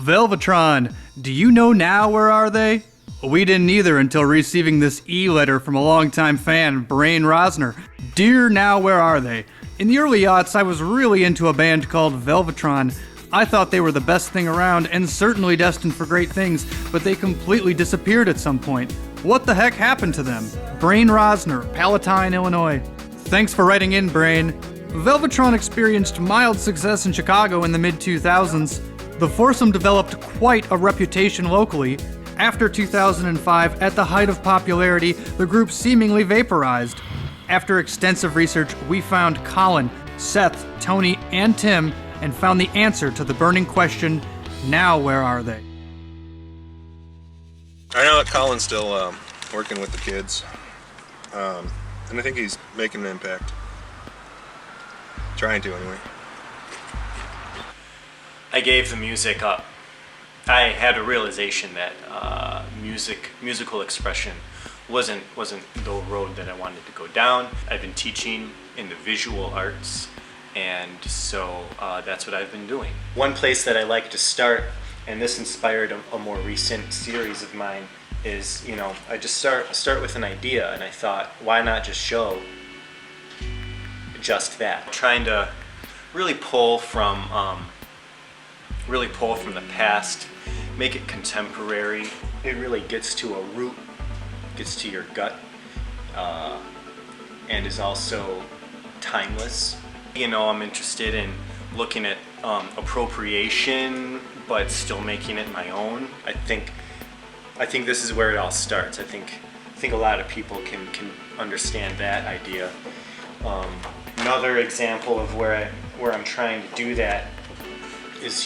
Velvetron, do you know now where are they? We didn't either until receiving this e-letter from a longtime fan, Brain Rosner. Dear Now Where Are They? In the early aughts, I was really into a band called Velvetron. I thought they were the best thing around and certainly destined for great things, but they completely disappeared at some point. What the heck happened to them? Brain Rosner, Palatine, Illinois. Thanks for writing in, Brain. Velvetron experienced mild success in Chicago in the mid-2000s. The foursome developed quite a reputation locally. After 2005, at the height of popularity, the group seemingly vaporized. After extensive research, we found Colin, Seth, Tony, and Tim, and found the answer to the burning question, now where are they? I know that Colin's still working with the kids, and I think he's making an impact. Trying to, anyway. I gave the music up. I had a realization that musical expression wasn't the road that I wanted to go down. I've been teaching in the visual arts, and so that's what I've been doing. One place that I like to start, and this inspired a more recent series of mine, is, I just start with an idea, and I thought, why not just show just that? Trying to really pull from the past, make it contemporary. It really gets to a root, gets to your gut, and is also timeless. I'm interested in looking at appropriation, but still making it my own. I think this is where it all starts. I think a lot of people can understand that idea. Another example of where I'm trying to do that is,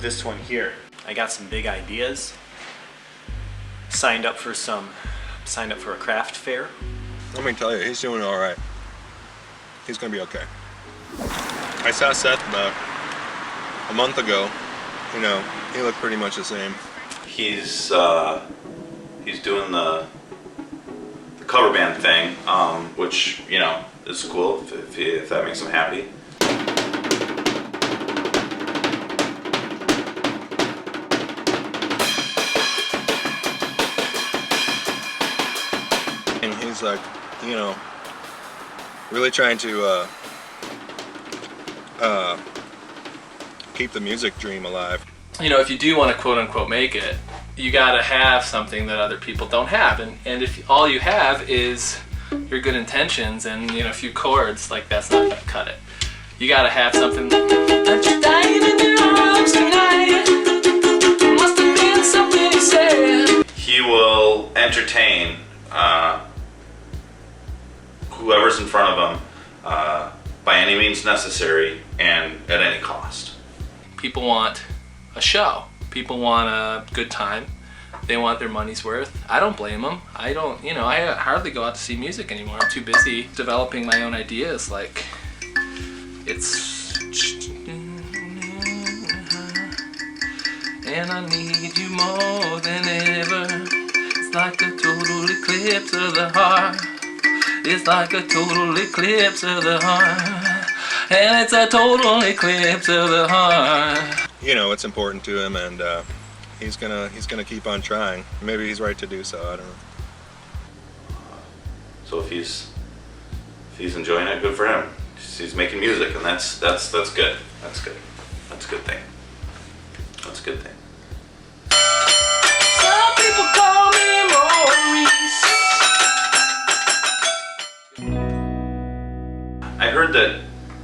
this one here. I got some big ideas. Signed up for a craft fair. Let me tell you, he's doing all right. He's gonna be okay. I saw Seth about a month ago. He looked pretty much the same. He's doing the cover band thing, which is cool if that makes him happy. And he's like, really trying to keep the music dream alive. If you do want to quote unquote make it, you gotta have something that other people don't have, and if all you have is your good intentions and a few chords, like, that's not gonna cut it. You gotta have something that you're dying in your arms tonight. Must have been something he said. He will entertain whoever's in front of him by any means necessary and at any cost. People want a show. People want a good time. They want their money's worth. I don't blame them. I hardly go out to see music anymore. I'm too busy developing my own ideas. Like, it's... And I need you more than ever. It's like a total eclipse of the heart. It's like a total eclipse of the heart. And it's a total eclipse of the heart. It's important to him, and he's gonna keep on trying. Maybe he's right to do so. I don't know. So if he's enjoying it, good for him. He's making music, and that's good. That's good. That's a good thing. That's a good thing. Some people call me Maurice. I heard that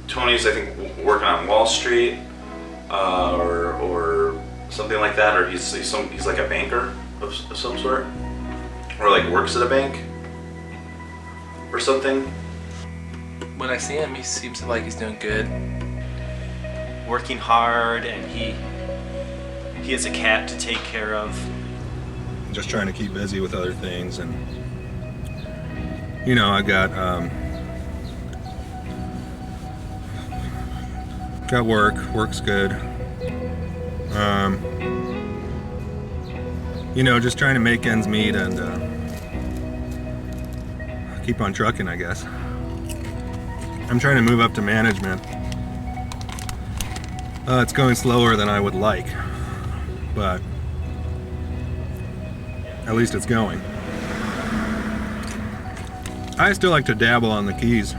Tony's, I think, working on Wall Street, or something like that, or he's like a banker of some sort, or like works at a bank or something. When I see him, he seems like he's doing good. Working hard, and he has a cat to take care of. Just trying to keep busy with other things, and I got work's good. Just trying to make ends meet and keep on trucking, I guess. I'm trying to move up to management. It's going slower than I would like, but at least it's going. I still like to dabble on the keys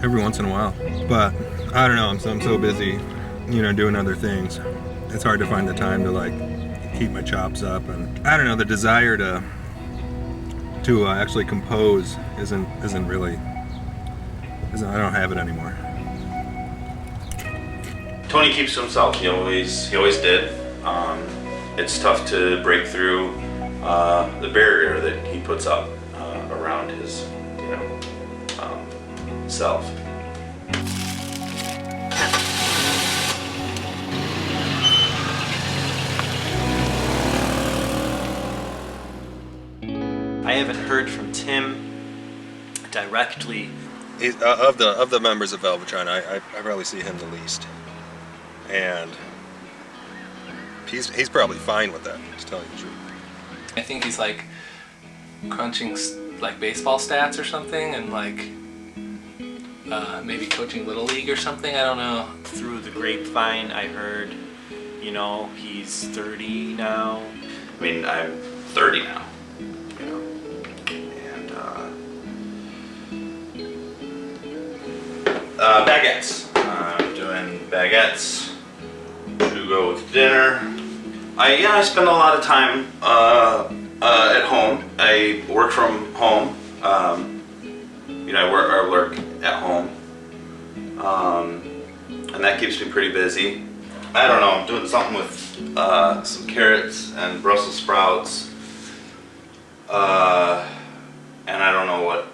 every once in a while, but I don't know, I'm so busy, doing other things. It's hard to find the time to like keep my chops up, and I don't know, the desire to actually compose isn't really, I don't have it anymore. Tony keeps to himself. He always did. It's tough to break through the barrier that he puts up around his, self. I haven't heard from Tim directly. He's, of the members of Velvetron, I probably see him the least, and he's probably fine with that, to tell you the truth. I think he's like crunching like baseball stats or something, and like maybe coaching Little League or something. I don't know. Through the grapevine, I heard, he's 30 now. I mean, I'm 30 now. Baguettes. I'm doing baguettes to go with dinner. I spend a lot of time at home. I work from home. I work at home, and that keeps me pretty busy. I don't know. I'm doing something with some carrots and Brussels sprouts, and I don't know what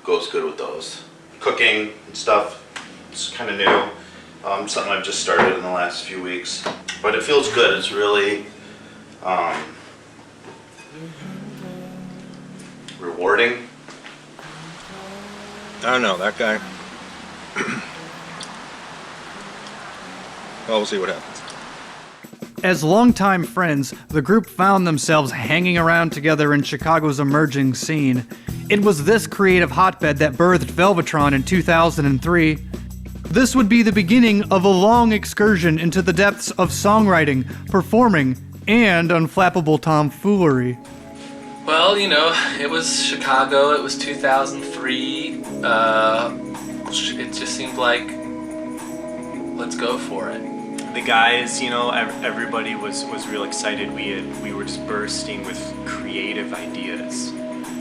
goes good with those. Cooking and stuff. It's kind of new, something I've just started in the last few weeks, but it feels good. It's really rewarding. I don't know, that guy. Well, we'll see what happens. As longtime friends, the group found themselves hanging around together in Chicago's emerging scene. It was this creative hotbed that birthed Velvetron in 2003. This would be the beginning of a long excursion into the depths of songwriting, performing, and unflappable tomfoolery. Well, it was Chicago. It was 2003. It just seemed like, let's go for it. The guys, everybody was real excited. We were just bursting with creative ideas,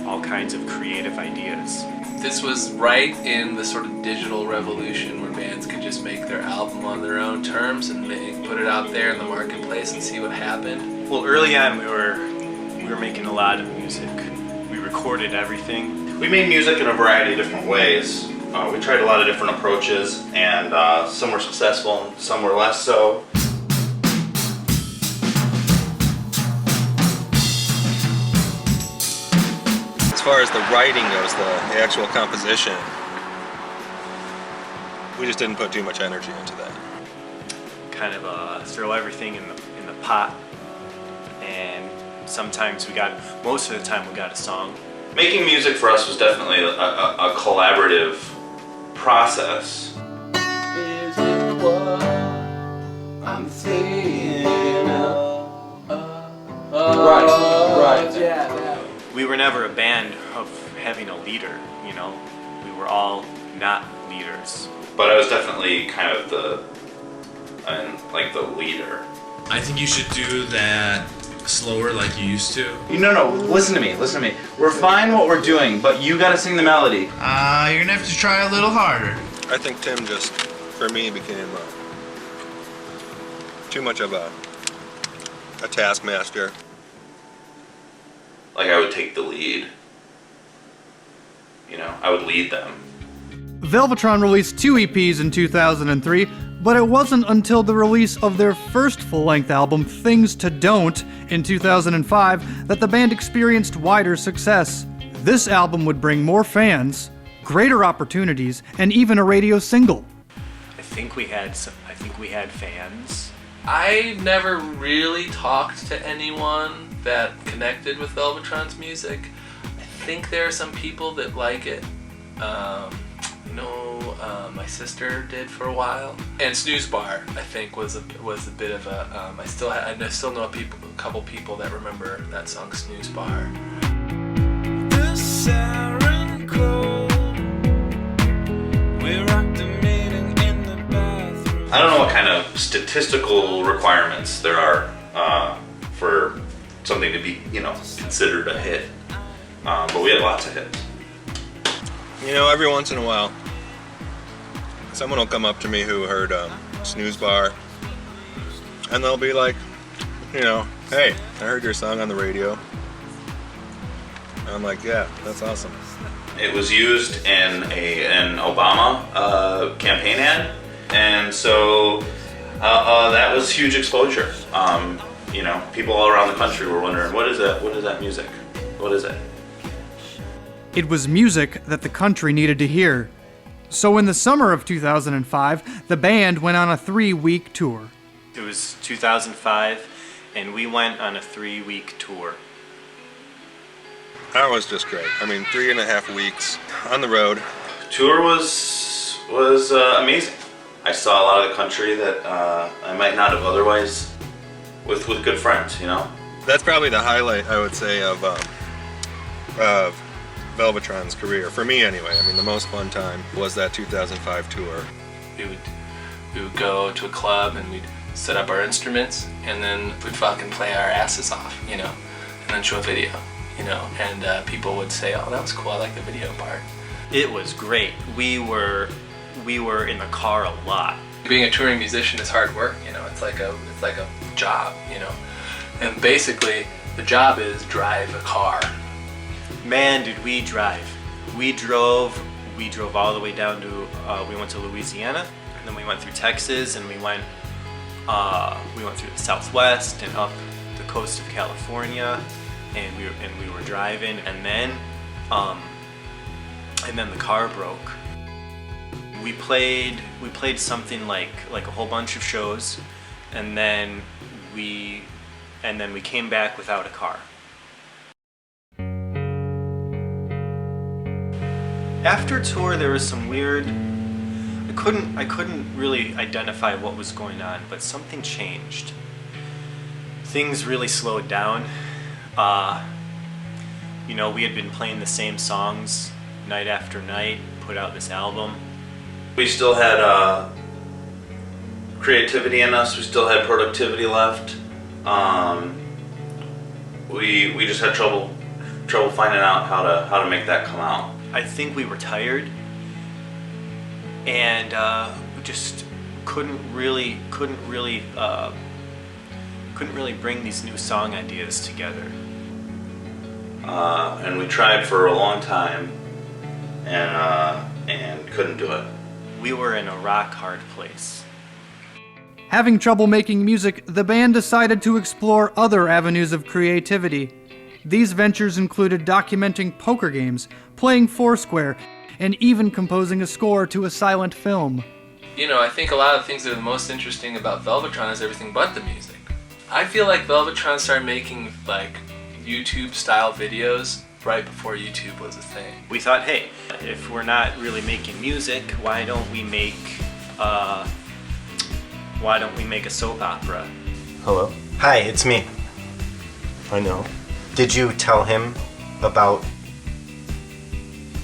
all kinds of creative ideas. This was right in the sort of digital revolution where bands could just make their album on their own terms and put it out there in the marketplace and see what happened. Well, early on we were making a lot of music. We recorded everything. We made music in a variety of different ways. We tried a lot of different approaches, and some were successful and some were less so. As far as the writing goes, the actual composition, we just didn't put too much energy into that. Kind of throw everything in the pot, and most of the time we got a song. Making music for us was definitely a collaborative process. Is it what I'm thinking of? Right, yeah. We were never a band of having a leader, We were all not leaders. But I was definitely kind of the leader. I think you should do that slower like you used to. No, listen to me. We're fine what we're doing, but you gotta sing the melody. You're gonna have to try a little harder. I think Tim just, for me, became too much of a taskmaster. Like I would take the lead. I would lead them. Velvetron released 2 EPs in 2003, but it wasn't until the release of their first full-length album, Things to Don't, in 2005, that the band experienced wider success. This album would bring more fans, greater opportunities, and even a radio single. I think we had fans. I never really talked to anyone that connected with Velvetron's music. I think there are some people that like it. My sister did for a while. And Snooze Bar, I think, was a bit of a. I still know a couple people that remember that song Snooze Bar. The siren call. We rocked the meeting in the bathroom. I don't know what kind of statistical requirements there are for something to be, considered a hit. But we had lots of hits. Every once in a while, someone will come up to me who heard Snooze Bar, and they'll be like, hey, I heard your song on the radio. And I'm like, yeah, that's awesome. It was used in an Obama campaign ad, and so that was huge exposure. People all around the country were wondering, what is that? What is that music? What is it? It was music that the country needed to hear. So in the summer of 2005, the band went on a 3-week tour. It was 2005, and we went on a 3-week tour. That was just great. 3.5 weeks on the road. Tour was amazing. I saw a lot of the country that I might not have otherwise with good friends. That's probably the highlight, I would say, of Velvetron's career, for me anyway. The most fun time was that 2005 tour. We would go to a club and we'd set up our instruments, and then we'd fucking play our asses off, and then show a video, and people would say, oh, that was cool, I like the video part. It was great. We were in the car a lot. Being a touring musician is hard work, it's like a job, and basically the job is drive a car. Man, did we drive. We drove all the way down to, we went to Louisiana, and then we went through Texas, and we went through the Southwest and up the coast of California, and we were driving, and then the car broke. We played something like a whole bunch of shows, and then we came back without a car. After tour, there was some weird. I couldn't really identify what was going on, but something changed. Things really slowed down. We had been playing the same songs night after night. Put out this album. We still had creativity in us. We still had productivity left. We just had trouble finding out how to make that come out. I think we were tired, and we just couldn't really bring these new song ideas together. And we tried for a long time, and couldn't do it. We were in a rock hard place. Having trouble making music, the band decided to explore other avenues of creativity. These ventures included documenting poker games, playing Foursquare, and even composing a score to a silent film. I think a lot of the things that are the most interesting about Velvetron is everything but the music. I feel like Velvetron started making YouTube-style videos right before YouTube was a thing. We thought, hey, if we're not really making music, why don't we make a soap opera? Hello? Hi, it's me. I know. Did you tell him about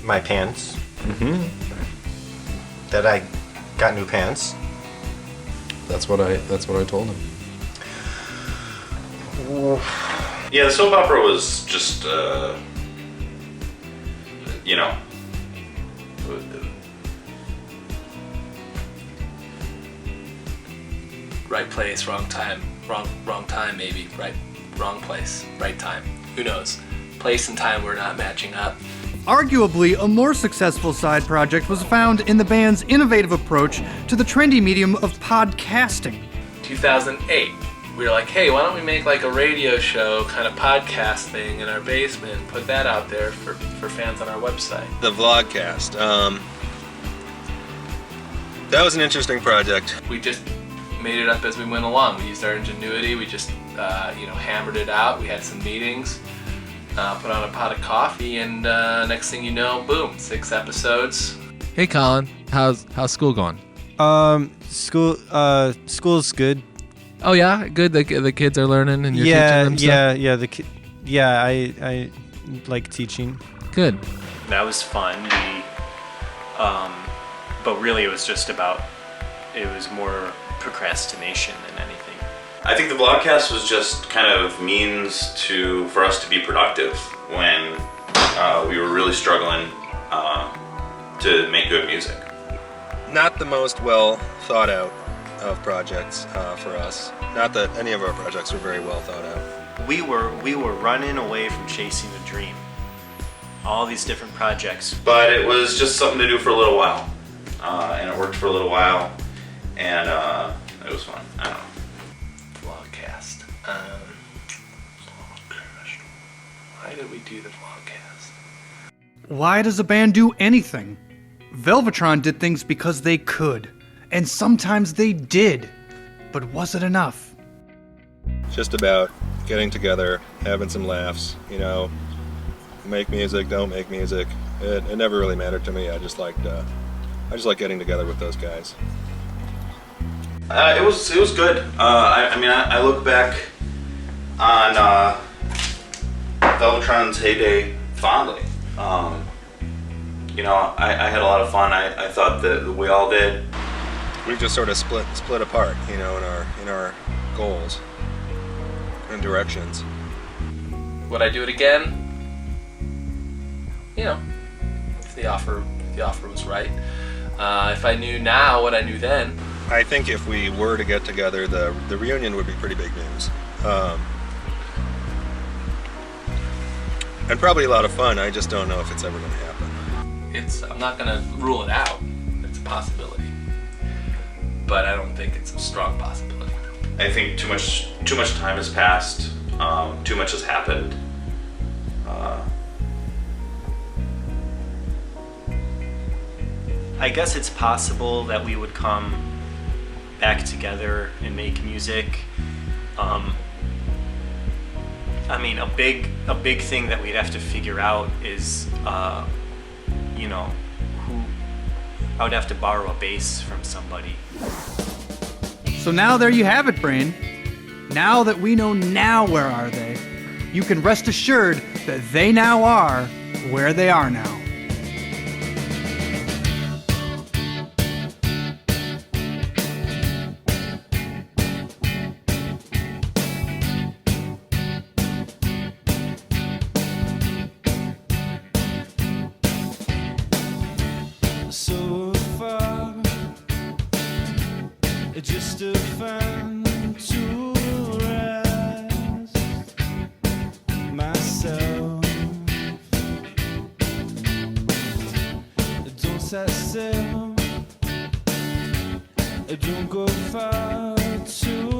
my pants? Mm-hmm. That I got new pants? That's what I told him. Yeah, the soap opera was just, Right place, wrong time. Wrong time maybe. Wrong place, right time. Who knows? Place and time were not matching up. Arguably, a more successful side project was found in the band's innovative approach to the trendy medium of podcasting. 2008, we were like, hey, why don't we make a radio show kind of podcast thing in our basement and put that out there for fans on our website. The vlogcast. That was an interesting project. We just made it up as we went along. We used our ingenuity. We just, hammered it out. We had some meetings, put on a pot of coffee, and next thing you know, boom, 6 episodes. Hey Colin, How's school going? School's good. Oh yeah, good. The kids are learning and you're teaching them stuff? I like teaching. Good. That was fun. But really it was more procrastination than anything. I think the vlogcast was just kind of means for us to be productive when we were really struggling to make good music. Not the most well thought out of projects for us. Not that any of our projects were very well thought out. We were running away from chasing a dream. All these different projects. But it was just something to do for a little while. And it worked for a little while. And it was fun. I don't know. Vlogcast. Why did we do the vlogcast? Why does a band do anything? Velvetron did things because they could. And sometimes they did. But was it enough? Just about getting together, having some laughs, make music, don't make music. It never really mattered to me. I just liked getting together with those guys. It was good. I look back on Velvetron's heyday fondly. I had a lot of fun. I thought that we all did. We just sort of split apart, in our goals and directions. Would I do it again? If the offer was right. If I knew now what I knew then. I think if we were to get together, the reunion would be pretty big news. And probably a lot of fun. I just don't know if it's ever going to happen. I'm not going to rule it out. It's a possibility. But I don't think it's a strong possibility. I think too much time has passed. Too much has happened. I guess it's possible that we would come back together and make music. A big thing that we'd have to figure out is, I would have to borrow a bass from somebody. So now there you have it, Brain. Now that we know now where are they, you can rest assured that they now are where they are now. So far, just a fan to rest myself. Don't set still, don't go far too